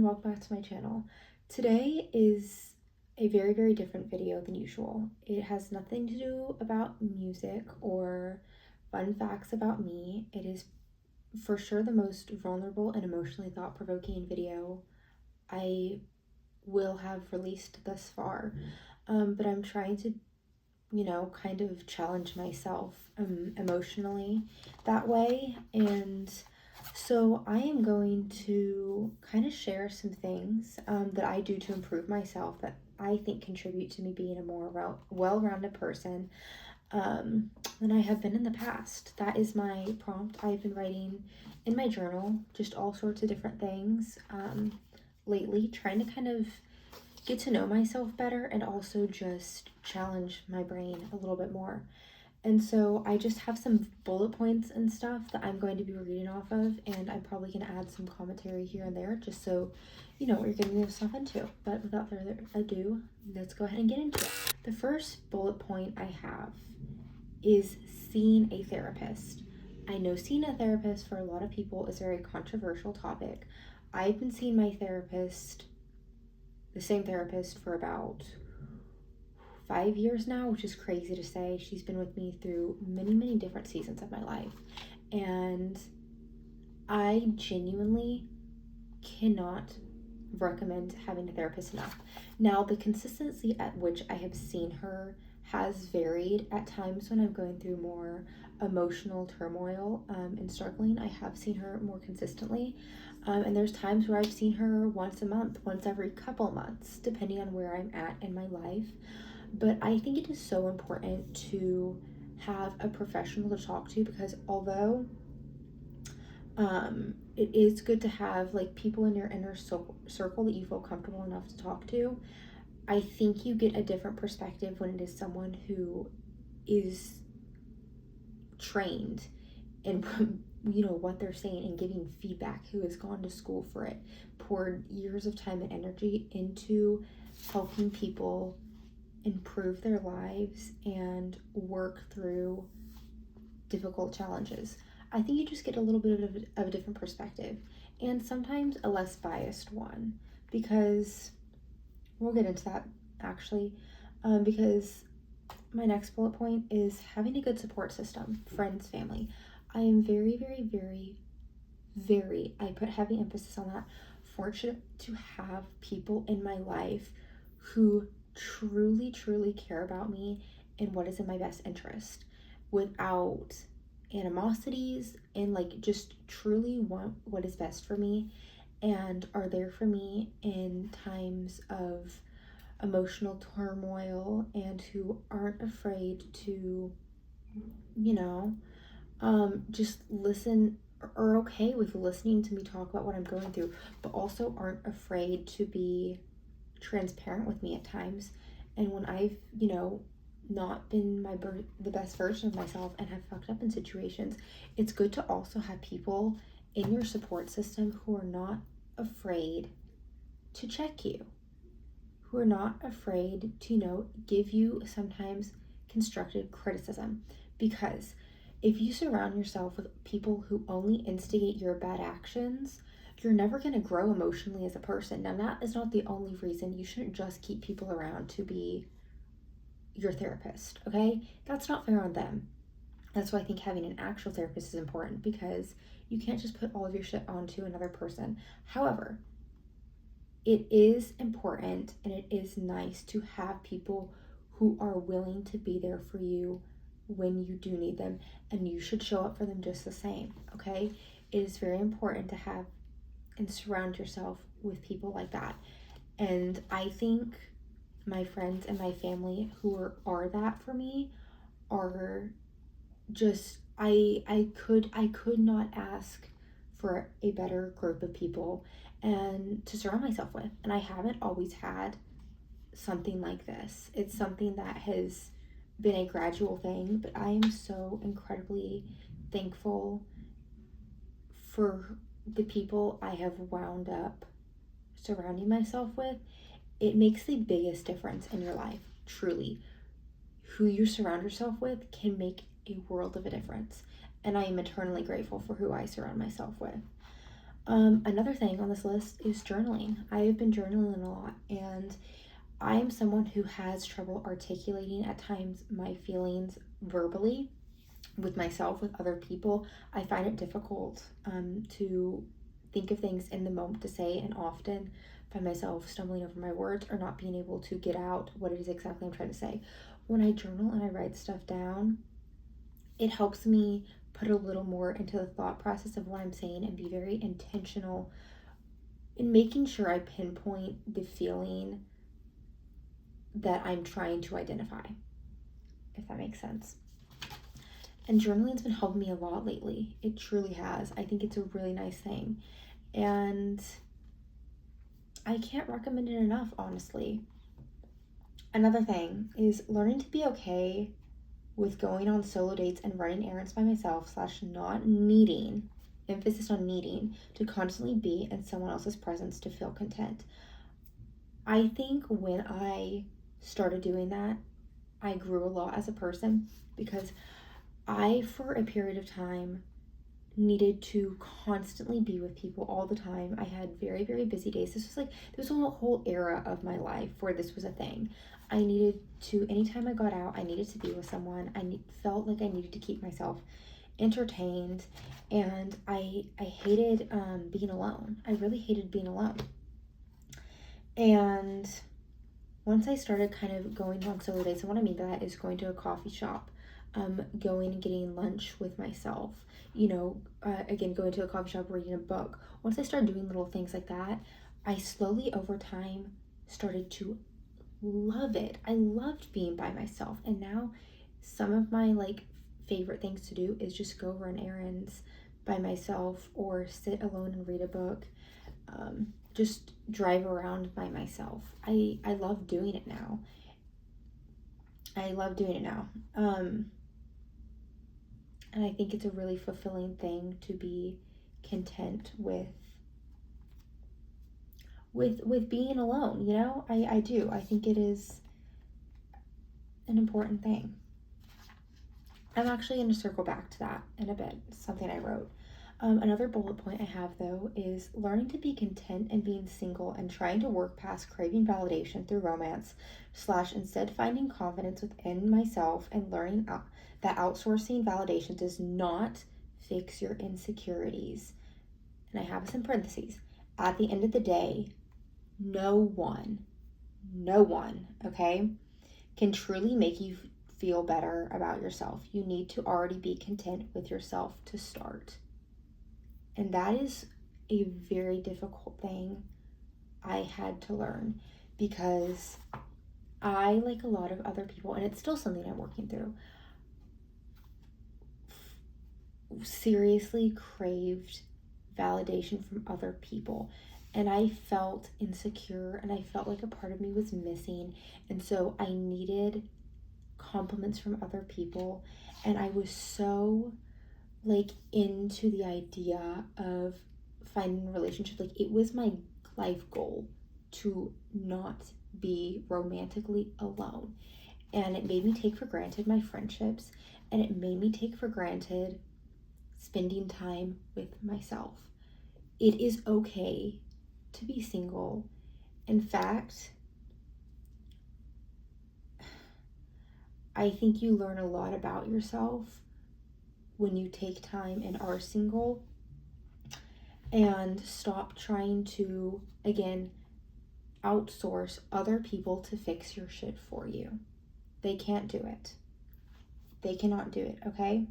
welcome back to my channel. Today is a very, very different video than usual. It has nothing to do about music or fun facts about me. It is for sure the most vulnerable and emotionally thought-provoking video I will have released thus far. But I'm trying to, kind of challenge myself emotionally that way. And so I am going to kind of share some things that I do to improve myself that I think contribute to me being a more well-rounded person than I have been in the past. That is my prompt. I've been writing in my journal just all sorts of different things lately, trying to kind of get to know myself better and also just challenge my brain a little bit more. And so I just have some bullet points and stuff that I'm going to be reading off of, and I'm probably going to add some commentary here and there just so you know what you're getting yourself into. But without further ado, let's go ahead and get into it. The first bullet point I have is seeing a therapist. I know seeing a therapist for a lot of people is a very controversial topic. I've been seeing my therapist, the same therapist, for about 5 years now, which is crazy to say. She's been with me through many, many different seasons of my life. And I genuinely cannot recommend having a therapist enough. Now, the consistency at which I have seen her has varied. At times when I'm going through more emotional turmoil and struggling, I have seen her more consistently. And there's times where I've seen her once a month, once every couple months, depending on where I'm at in my life. But I think it is so important to have a professional to talk to, because although it is good to have like people in your inner circle that you feel comfortable enough to talk to, I think you get a different perspective when it is someone who is trained in what they're saying and giving feedback, who has gone to school for it, poured years of time and energy into helping people improve their lives and work through difficult challenges. I think you just get a little bit of a different perspective, and sometimes a less biased one, because we'll get into that actually, because my next bullet point is having a good support system, friends, family. I am very, very, very, very, I put heavy emphasis on that, fortunate to have people in my life who truly, truly care about me and what is in my best interest without animosities, and like just truly want what is best for me and are there for me in times of emotional turmoil, and who aren't afraid to, just listen, or are okay with listening to me talk about what I'm going through, but also aren't afraid to be transparent with me at times. And when I've not been the best version of myself and have fucked up in situations, it's good to also have people in your support system who are not afraid to check you, who are not afraid to give you sometimes constructive criticism. Because if you surround yourself with people who only instigate your bad actions, you're never going to grow emotionally as a person. Now, that is not the only reason you shouldn't just keep people around to be your therapist, okay? That's not fair on them. That's why I think having an actual therapist is important, because you can't just put all of your shit onto another person. However, it is important and it is nice to have people who are willing to be there for you when you do need them, and you should show up for them just the same, okay? It is very important to have and surround yourself with people like that. And I think my friends and my family who are that for me are just, I could not ask for a better group of people and to surround myself with. And I haven't always had something like this. It's something that has been a gradual thing, but I am so incredibly thankful for the people I have wound up surrounding myself with. It makes the biggest difference in your life, truly. Who you surround yourself with can make a world of a difference, and I am eternally grateful for who I surround myself with. Another thing on this list is journaling. I have been journaling a lot, and I am someone who has trouble articulating at times my feelings verbally with myself, with other people. I find it difficult to think of things in the moment to say, and often find myself stumbling over my words or not being able to get out what it is exactly I'm trying to say. When I journal and I write stuff down, it helps me put a little more into the thought process of what I'm saying and be very intentional in making sure I pinpoint the feeling that I'm trying to identify, if that makes sense. And journaling's been helping me a lot lately. It truly has. I think it's a really nice thing. And I can't recommend it enough, honestly. Another thing is learning to be okay with going on solo dates and running errands by myself / not needing, emphasis on needing, to constantly be in someone else's presence to feel content. I think when I started doing that, I grew a lot as a person, because I, for a period of time, needed to constantly be with people all the time. I had very, very busy days. There was a whole era of my life where this was a thing. I needed to, anytime I got out, I needed to be with someone. Felt like I needed to keep myself entertained, and I hated being alone. I really hated being alone. And once I started kind of going on solo dates, and what I mean by that is going to a coffee shop, going and getting lunch with myself, again, going to a coffee shop, reading a book. Once I started doing little things like that, I slowly over time started to love it. I loved being by myself. And now some of my favorite things to do is just go run errands by myself, or sit alone and read a book, just drive around by myself. I love doing it now. And I think it's a really fulfilling thing to be content with being alone, I do. I think it is an important thing. I'm actually going to circle back to that in a bit, something I wrote. Another bullet point I have, though, is learning to be content and being single and trying to work past craving validation through romance / instead finding confidence within myself and learning that outsourcing validation does not fix your insecurities. And I have this in parentheses. At the end of the day, no one, okay, can truly make you feel better about yourself. You need to already be content with yourself to start. And that is a very difficult thing I had to learn, because I, like a lot of other people, and it's still something I'm working through, seriously craved validation from other people. And I felt insecure, and I felt like a part of me was missing. And so I needed compliments from other people. And I was so into the idea of finding a relationship. It was my life goal to not be romantically alone. And it made me take for granted my friendships, and it made me take for granted spending time with myself. It is okay to be single. In fact, I think you learn a lot about yourself when you take time and are single, and stop trying to, again, outsource other people to fix your shit for you. They can't do it. They cannot do it, okay?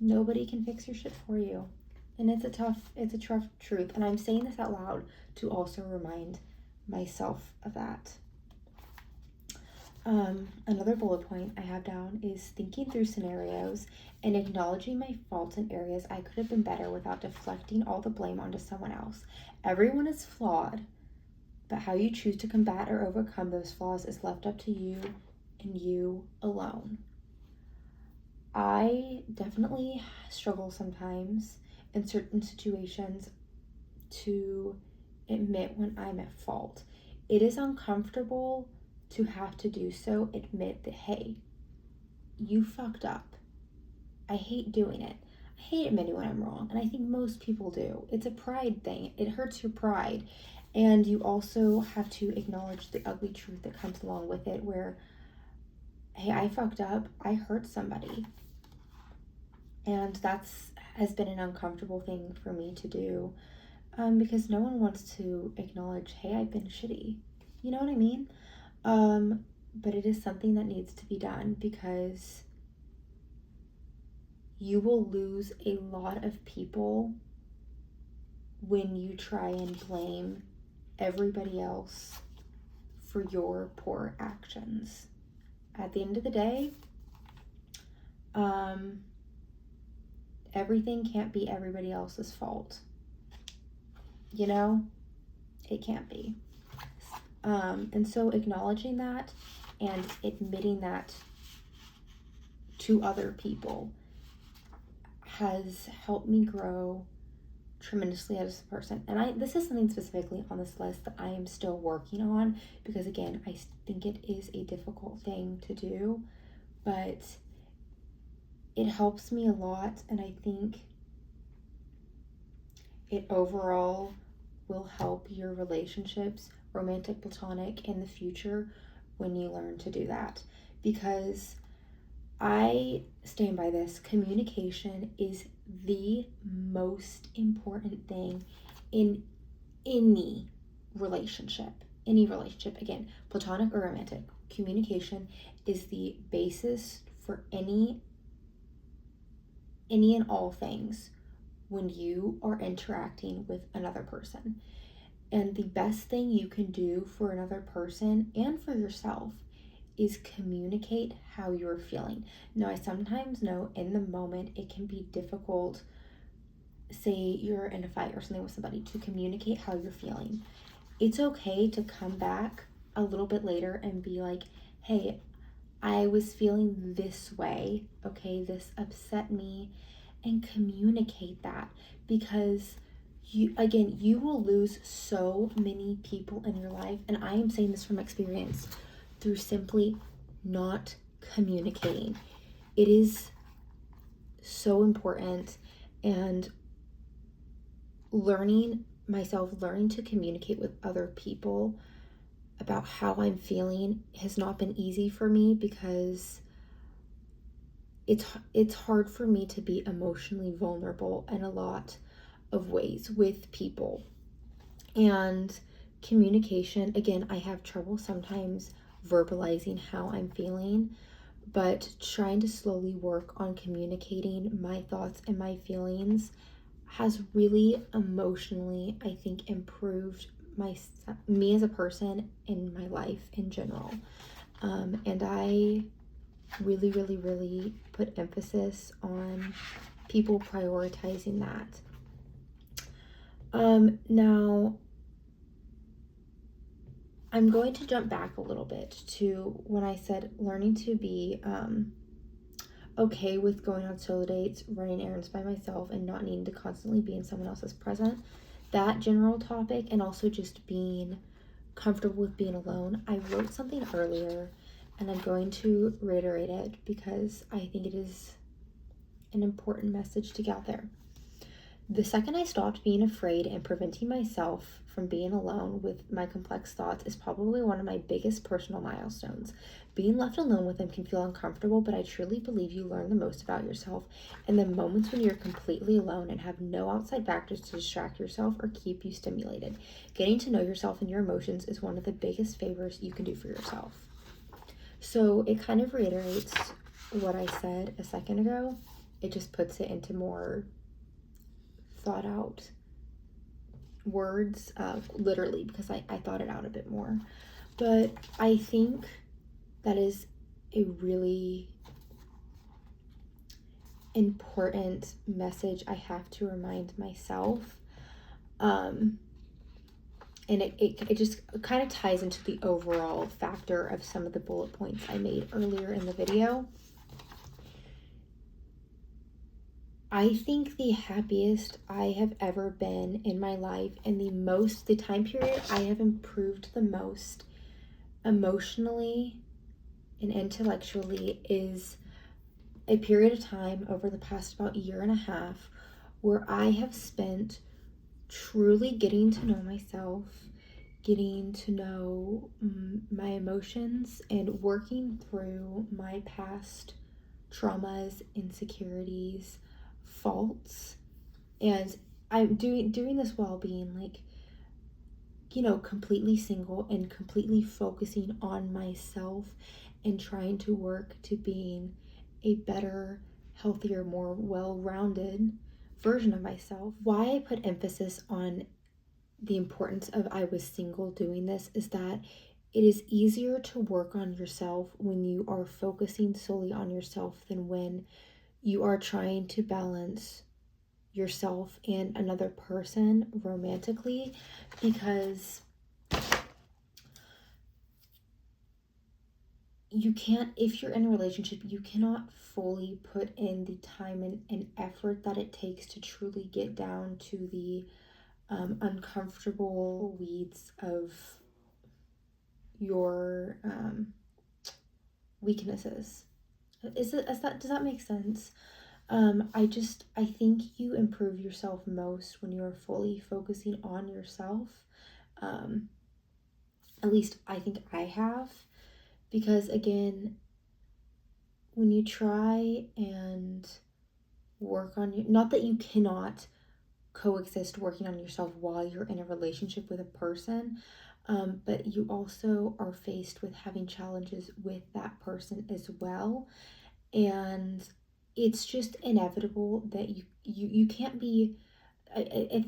Nobody can fix your shit for you. And it's a tough truth. And I'm saying this out loud to also remind myself of that. Another bullet point I have down is thinking through scenarios and acknowledging my faults in areas I could have been better without deflecting all the blame onto someone else. Everyone is flawed, but how you choose to combat or overcome those flaws is left up to you and you alone. I definitely struggle sometimes in certain situations to admit when I'm at fault. It is uncomfortable to have to do so, admit that, hey, you fucked up. I hate doing it. I hate admitting when I'm wrong, and I think most people do. It's a pride thing. It hurts your pride. And you also have to acknowledge the ugly truth that comes along with it, where, hey, I fucked up. I hurt somebody. And has been an uncomfortable thing for me to do, because no one wants to acknowledge, hey, I've been shitty. You know what I mean? But it is something that needs to be done, because you will lose a lot of people when you try and blame everybody else for your poor actions. At the end of the day, everything can't be everybody else's fault. You know? It can't be. And so acknowledging that and admitting that to other people has helped me grow tremendously as a person. And this is something specifically on this list that I am still working on, because again, I think it is a difficult thing to do, but it helps me a lot, and I think it overall will help your relationships, romantic, platonic, in the future, when you learn to do that. Because I stand by this. Communication is the most important thing in any relationship. Any relationship, again, platonic or romantic. Communication is the basis for any and all things when you are interacting with another person. And the best thing you can do for another person and for yourself is communicate how you're feeling. Now, I sometimes know in the moment it can be difficult, say you're in a fight or something with somebody, to communicate how you're feeling. It's okay to come back a little bit later and be like, hey, I was feeling this way, okay, this upset me, and communicate that, because you will lose so many people in your life, and I am saying this from experience, through simply not communicating. It is so important, and learning to communicate with other people about how I'm feeling has not been easy for me, because it's hard for me to be emotionally vulnerable in a lot of ways with people. And communication, again, I have trouble sometimes verbalizing how I'm feeling, but trying to slowly work on communicating my thoughts and my feelings has really emotionally, I think, improved me as a person in my life in general. And I really, really, really put emphasis on people prioritizing that. Now, I'm going to jump back a little bit to when I said learning to be okay with going on solo dates, running errands by myself, and not needing to constantly be in someone else's presence. That general topic, and also just being comfortable with being alone. I wrote something earlier, and I'm going to reiterate it because I think it is an important message to get out there. The second I stopped being afraid and preventing myself from being alone with my complex thoughts is probably one of my biggest personal milestones. Being left alone with them can feel uncomfortable, but I truly believe you learn the most about yourself in the moments when you're completely alone and have no outside factors to distract yourself or keep you stimulated. Getting to know yourself and your emotions is one of the biggest favors you can do for yourself. So it kind of reiterates what I said a second ago. It just puts it into more thought out words, literally, because I thought it out a bit more. But I think that is a really important message I have to remind myself. And it just kind of ties into the overall factor of some of the bullet points I made earlier in the video. I think the happiest I have ever been in my life, and the time period I have improved the most emotionally and intellectually, is a period of time over the past about year and a half where I have spent truly getting to know myself, getting to know my emotions, and working through my past traumas, insecurities, faults. And I'm doing this while being like, completely single and completely focusing on myself and trying to work to being a better, healthier, more well-rounded version of myself. Why I put emphasis on the importance of I was single doing this is that it is easier to work on yourself when you are focusing solely on yourself than when you are trying to balance yourself and another person romantically, because you can't, if you're in a relationship, you cannot fully put in the time and effort that it takes to truly get down to the uncomfortable weeds of your weaknesses. Does that make sense? I think you improve yourself most when you're fully focusing on yourself. Um, at least I think I have, because again, when you try and work on you, not that you cannot coexist working on yourself while you're in a relationship with a person, but you also are faced with having challenges with that person as well. And it's just inevitable that you can't be if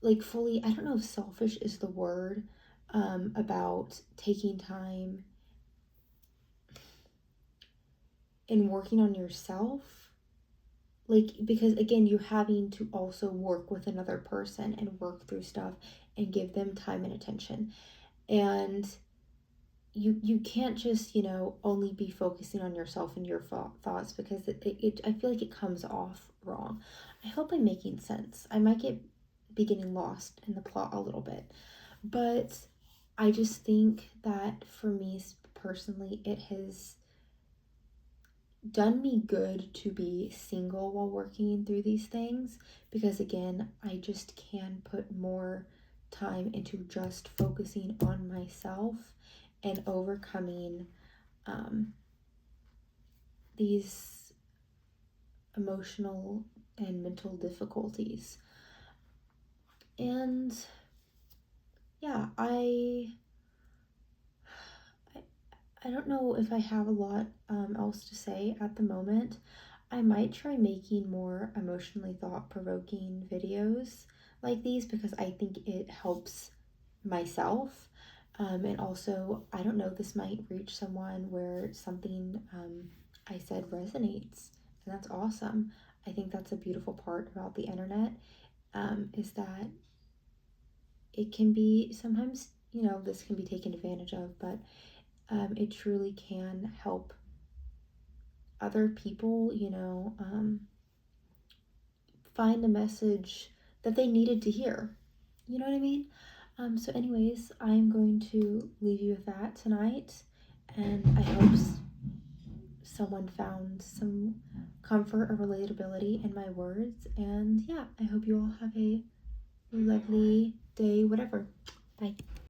like fully, I don't know if selfish is the word, about taking time and working on yourself, like, because again, you're having to also work with another person and work through stuff and give them time and attention. And you can't just, only be focusing on yourself and your thoughts, because I feel like it comes off wrong. I hope I'm making sense. I might be getting lost in the plot a little bit, but I just think that for me personally, it has done me good to be single while working through these things, because again, I just can put more time into just focusing on myself and overcoming these emotional and mental difficulties. And yeah, I don't know if I have a lot else to say at the moment. I might try making more emotionally thought-provoking videos like these, because I think it helps myself. And also, I don't know, this might reach someone where something I said resonates, and that's awesome. I think that's a beautiful part about the internet, is that it can be sometimes, this can be taken advantage of, but it truly can help other people, find a message that they needed to hear. You know what I mean? So anyways, I'm going to leave you with that tonight, and I hope someone found some comfort or relatability in my words. And yeah, I hope you all have a lovely day, whatever. Bye.